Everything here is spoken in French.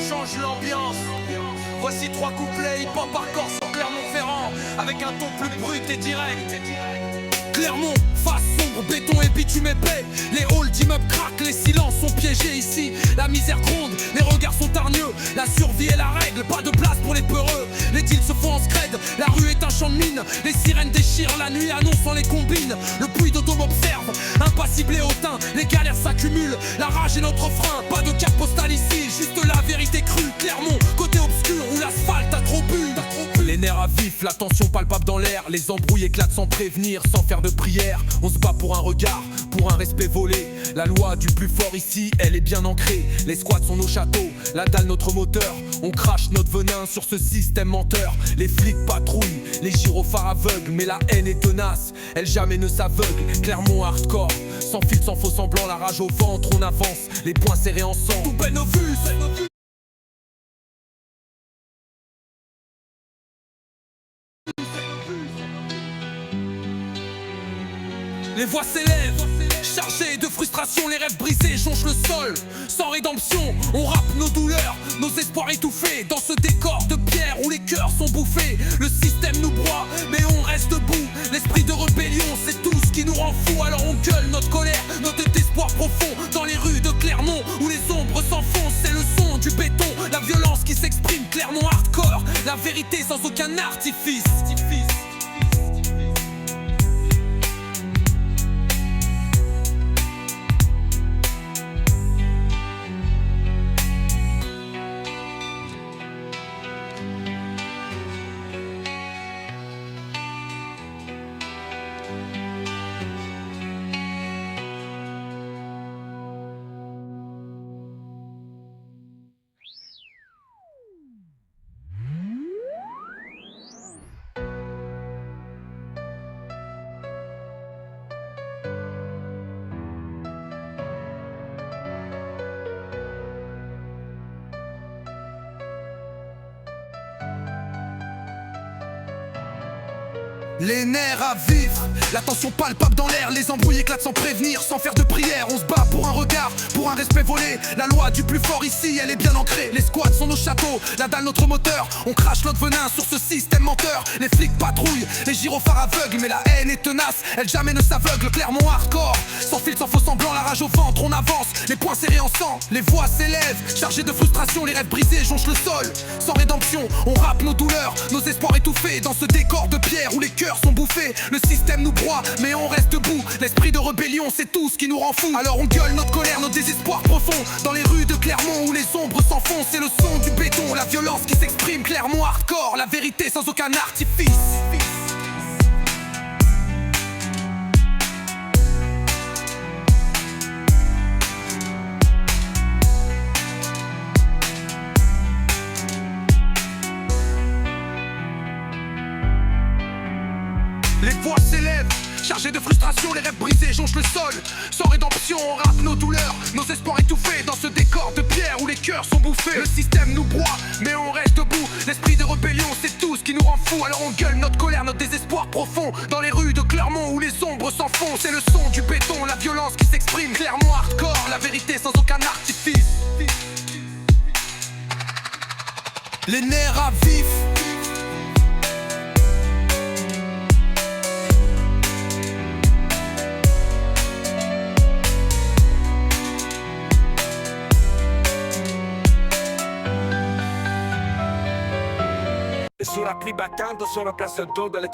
change l'ambiance. Voici 3 couplets hip-hop hardcore sur Clermont-Ferrand, avec un ton plus brut et direct. Clermont, face sombre, béton et bitume épais. Les halls d'immeubles craquent, les silences sont piégés ici. La misère gronde, les regards sont hargneux. La survie est la règle, pas de place pour les peureux. Les deals se font en scred, la rue est un champ de mine. Les sirènes déchirent, la nuit annonçant les combines. Le puits d'eau m'observe, impassible et hautain. Les galères s'accumulent, la rage est notre frein. Pas de carte postale ici, juste la vérité crue. Clermont, côté obscur où l'asphalte a trop bu. Les nerfs à vif, la tension palpable dans l'air. Les embrouilles éclatent sans prévenir, sans faire de prière. On se bat pour un regard, pour un respect volé. La loi du plus fort ici, elle est bien ancrée. Les squats sont nos châteaux, la dalle notre moteur. On crache notre venin sur ce système menteur. Les flics patrouillent, les gyrophares aveugles. Mais la haine est tenace, elle jamais ne s'aveugle. Clermont hardcore, sans filtre, sans faux semblant. La rage au ventre, on avance, les poings serrés ensemble. Tout peine au vues. Les voix s'élèvent, chargées de frustration, les rêves brisés jonchent le sol. Sans rédemption, on rappe nos douleurs, nos espoirs étouffés. Dans ce décor de pierre où les cœurs sont bouffés. Le système nous broie, mais on reste debout. L'esprit de rébellion, c'est tout ce qui nous rend fous. Alors on gueule notre colère, notre désespoir profond. Dans les rues de Clermont, où les ombres s'enfoncent. C'est le son du béton, la violence qui s'exprime. Clermont hardcore, la vérité sans aucun artifice. Les nerfs à vif, la tension palpable dans l'air. Les embrouilles éclatent sans prévenir, sans faire de prière. On se bat pour un regard, pour un respect volé. La loi du plus fort ici, elle est bien ancrée. Les squats sont nos châteaux, la dalle notre moteur. On crache notre venin sur ce système menteur. Les flics patrouillent, les gyrophares aveugles. Mais la haine est tenace, elle jamais ne s'aveugle. Clermont hardcore, sans filtre, sans faux semblant. La rage au ventre, on avance, les poings serrés en sang. Les voix s'élèvent, chargées de frustration. Les rêves brisés jonchent le sol, sans rédemption. On rappe nos douleurs, nos espoirs étouffés. Dans ce décor de pierre où les cœurs sont bouffés. Le système nous broie, mais on reste debout. L'esprit de rébellion, c'est tout ce qui nous rend fous. Alors on gueule notre colère, notre désespoir profond. Dans les rues de Clermont où les ombres s'enfoncent. C'est le son du béton, la violence qui s'exprime. Clermont hardcore, la vérité sans aucun artifice. Les voix s'élèvent, chargées de frustration, les rêves brisés jonchent le sol. Sans rédemption, on rappe nos douleurs, nos espoirs étouffés. Dans ce décor de pierre où les cœurs sont bouffés. Le système nous broie, mais on reste debout. L'esprit de rébellion, c'est tout ce qui nous rend fous. Alors on gueule notre colère, notre désespoir profond. Dans les rues de Clermont où les ombres s'enfoncent. C'est le son du béton, la violence qui s'exprime. Clermont hardcore, la vérité sans aucun artifice. Les nerfs à vif. Sulla cliba accanto sono a Casa Dodo alle